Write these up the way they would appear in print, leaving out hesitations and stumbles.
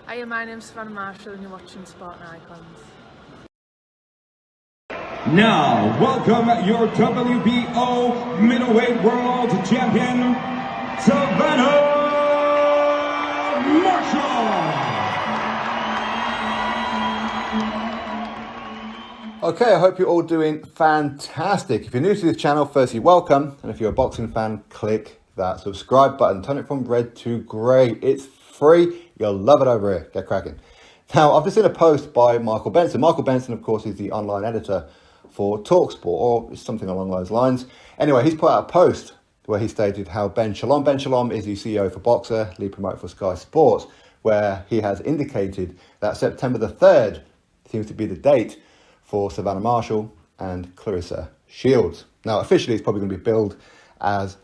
Hiya, my name's Savannah Marshall and you're watching Sport and Icons. Now, welcome your WBO middleweight world champion, Savannah Marshall. Okay, I hope you're all doing fantastic. If you're new to this channel, firstly, welcome. And if you're a boxing fan, click that subscribe button. Turn it from red to grey. It's free. You'll love it over here. Get cracking. Now, I've just seen a post by Michael Benson. Michael Benson, of course, is the online editor for TalkSport, or something along those lines. Anyway, he's put out a post where he stated how Ben Shalom is the CEO for Boxer, lead promoter for Sky Sports, where he has indicated that September the 3rd seems to be the date for Savannah Marshall and Claressa Shields. Now, officially, it's probably going to be billed as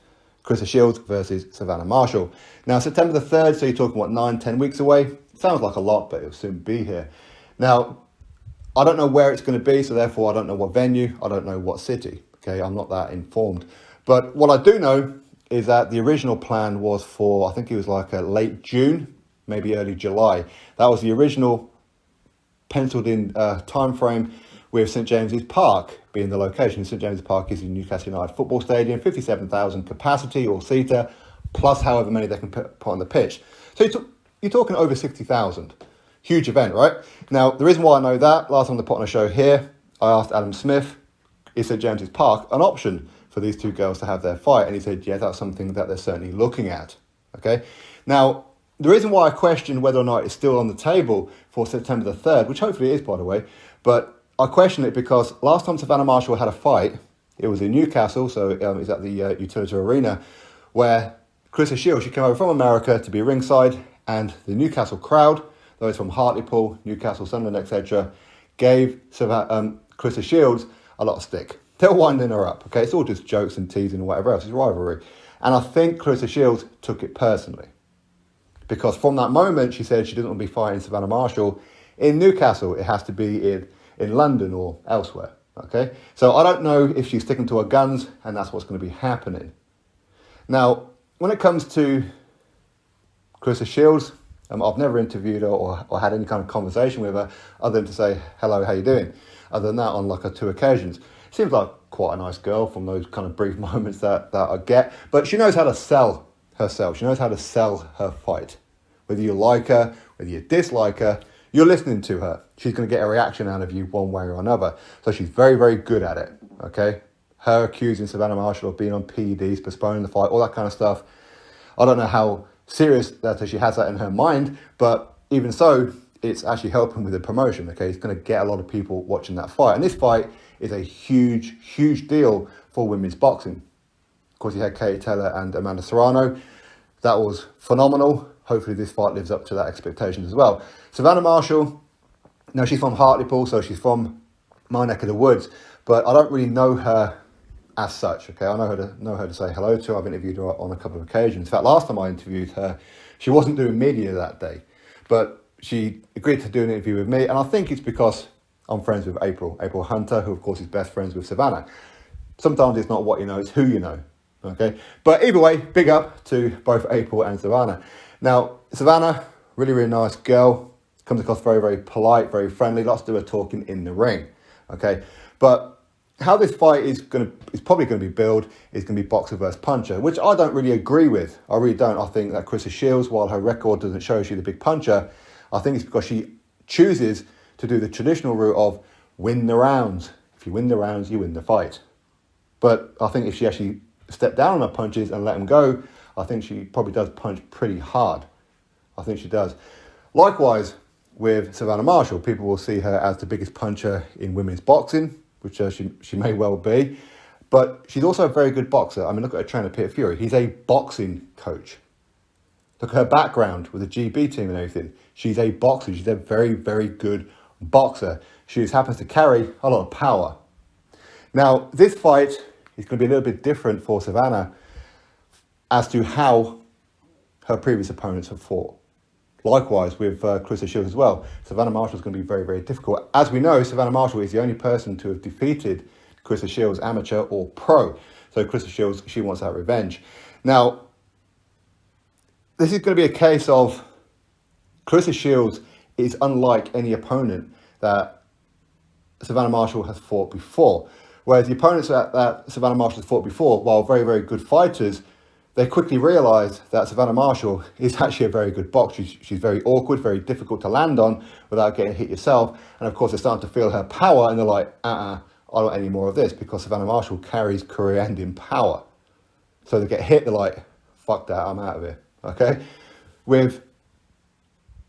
Claressa Shields versus Savannah Marshall. Now, September the 3rd, so you're talking, 9-10 weeks away? Sounds like a lot, but it'll soon be here. Now, I don't know where it's going to be, so therefore I don't know what venue, I don't know what city. Okay, I'm not that informed. But what I do know is that the original plan was for, I think it was like a late June, maybe early July. That was the original penciled in time frame, with St James's Park being the location. St James's Park is the Newcastle United football stadium, 57,000 capacity or seater, plus however many they can put on the pitch. So you're talking over 60,000. Huge event, right? Now, the reason why I know that, last time they put on a show here, I asked Adam Smith, is St James's Park an option for these two girls to have their fight? And he said, yeah, that's something that they're certainly looking at. Okay. Now, the reason why I question whether or not it's still on the table for September the 3rd, which hopefully it is, by the way, but I question it because last time Savannah Marshall had a fight, it was in Newcastle, so it's at the Utility Arena, where Claressa Shields, she came over from America to be ringside, and the Newcastle crowd, those from Hartlepool, Newcastle, Sunderland, etc., gave Claressa Shields a lot of stick. They're winding her up, okay? It's all just jokes and teasing and whatever else, it's rivalry. And I think Claressa Shields took it personally. Because from that moment, she said she didn't want to be fighting Savannah Marshall in Newcastle. It has to be in London or elsewhere, okay? So I don't know if she's sticking to her guns, and that's what's going to be happening. Now, when it comes to Claressa Shields, I've never interviewed her or had any kind of conversation with her other than to say, hello, how you doing? Other than that, on like 2 occasions. Seems like quite a nice girl from those kind of brief moments that I get, but she knows how to sell herself. She knows how to sell her fight. Whether you like her, whether you dislike her, you're listening to her. She's going to get a reaction out of you one way or another. So she's very, very good at it, okay? Her accusing Savannah Marshall of being on PEDs, postponing the fight, all that kind of stuff. I don't know how serious that she has that in her mind, but even so, it's actually helping with the promotion, okay? It's going to get a lot of people watching that fight. And this fight is a huge, huge deal for women's boxing. Of course, you had Katie Taylor and Amanda Serrano. That was phenomenal. Hopefully this fight lives up to that expectation as well. Savannah Marshall, now she's from Hartlepool, so she's from my neck of the woods, but I don't really know her as such, okay? I know her to say hello to. I've interviewed her on a couple of occasions. In fact, last time I interviewed her, she wasn't doing media that day, but she agreed to do an interview with me, and I think it's because I'm friends with April Hunter, who of course is best friends with Savannah. Sometimes it's not what you know, it's who you know, okay? But either way, big up to both April and Savannah. Now, Savannah, really, really nice girl, comes across very, very polite, very friendly, lots to do her talking in the ring, okay? But how this fight is probably going to be billed is going to be boxer versus puncher, which I don't really agree with. I really don't. I think that Claressa Shields, while her record doesn't show she's the big puncher, I think it's because she chooses to do the traditional route of win the rounds. If you win the rounds, you win the fight. But I think if she actually stepped down on her punches and let them go, I think she probably does punch pretty hard. I think she does. Likewise, with Savannah Marshall, people will see her as the biggest puncher in women's boxing, which she may well be. But she's also a very good boxer. I mean, look at her trainer, Peter Fury. He's a boxing coach. Look at her background with the GB team and everything. She's a boxer. She's a very, very good boxer. She just happens to carry a lot of power. Now, this fight is going to be a little bit different for Savannah as to how her previous opponents have fought. Likewise with Claressa Shields as well. Savannah Marshall is going to be very, very difficult. As we know, Savannah Marshall is the only person to have defeated Claressa Shields, amateur or pro. So Claressa Shields, she wants that revenge. Now, this is going to be a case of Claressa Shields is unlike any opponent that Savannah Marshall has fought before. Whereas the opponents that Savannah Marshall has fought before, while very, very good fighters, they quickly realised that Savannah Marshall is actually a very good boxer. She's very awkward, very difficult to land on without getting hit yourself. And of course, they're starting to feel her power and they're like, I don't want any more of this, because Savannah Marshall carries career-ending power. So they get hit, they're like, fuck that, I'm out of here. Okay? With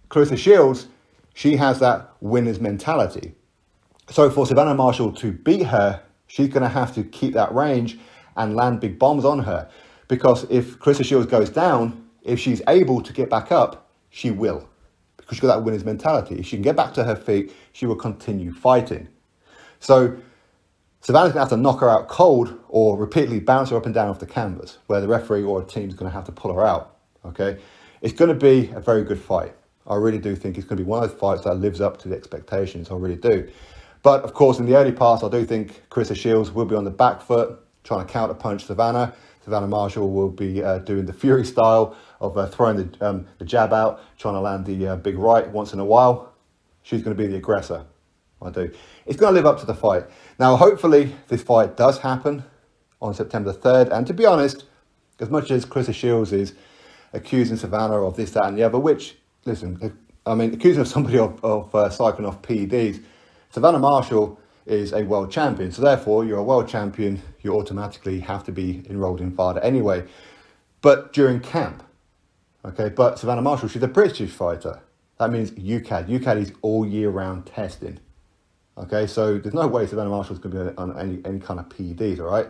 Claressa Shields, she has that winner's mentality. So for Savannah Marshall to beat her, she's going to have to keep that range and land big bombs on her. Because if Claressa Shields goes down, if she's able to get back up, she will. Because she's got that winner's mentality. If she can get back to her feet, she will continue fighting. So Savannah's going to have to knock her out cold or repeatedly bounce her up and down off the canvas, where the referee or a team's going to have to pull her out. Okay? It's going to be a very good fight. I really do think it's going to be one of those fights that lives up to the expectations. I really do. But of course, in the early parts, I do think Claressa Shields will be on the back foot, trying to counter punch Savannah. Savannah Marshall will be doing the Fury style of throwing the jab out, trying to land the big right once in a while. She's going to be the aggressor. I do. It's going to live up to the fight. Now, hopefully, this fight does happen on September 3rd. And to be honest, as much as Claressa Shields is accusing Savannah of this, that, and the other, which, listen, I mean, accusing of somebody of cycling off PEDs, Savannah Marshall is a world champion. So therefore, you're a world champion, you automatically have to be enrolled in FADA anyway. But during camp, okay, but Savannah Marshall, she's a British fighter. That means UCAD. UCAD is all year round testing. Okay, so there's no way Savannah Marshall's going to be on any kind of PEDs, all right?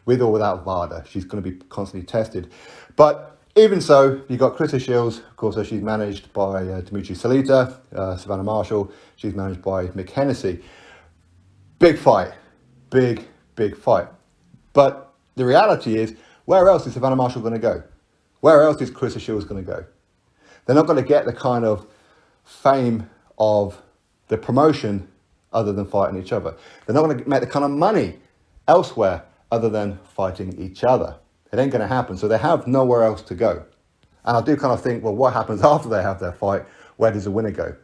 With or without VADA, she's going to be constantly tested. But even so, you've got Claressa Shields, of course, so she's managed by Dimitri Salita, Savannah Marshall, she's managed by Mick Hennessy. Big fight, big fight. But the reality is, where else is Savannah Marshall going to go? Where else is Claressa Shields going to go? They're not going to get the kind of fame of the promotion other than fighting each other. They're not going to make the kind of money elsewhere other than fighting each other. It ain't going to happen. So they have nowhere else to go. And I do kind of think, well, what happens after they have their fight? Where does the winner go?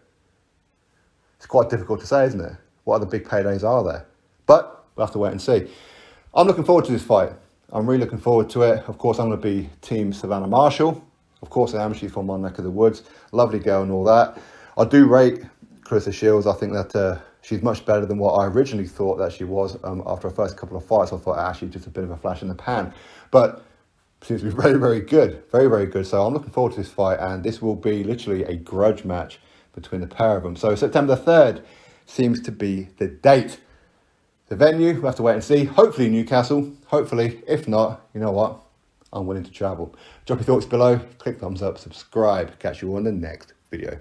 It's quite difficult to say, isn't it? What other big paydays are there? But we'll have to wait and see. I'm looking forward to this fight. I'm really looking forward to it. Of course, I'm going to be Team Savannah Marshall. Of course I am. She's from my neck of the woods. Lovely girl and all that. I do rate Claressa Shields. I think that she's much better than what I originally thought that she was. After her first couple of fights, I thought actually just a bit of a flash in the pan. But seems to be very, very good. Very, very good. So I'm looking forward to this fight. And this will be literally a grudge match between the pair of them. So September 3rd seems to be the date. The venue, we'll have to wait and see. Hopefully Newcastle. Hopefully. If not, you know what? I'm willing to travel. Drop your thoughts below. Click thumbs up. Subscribe. Catch you on the next video.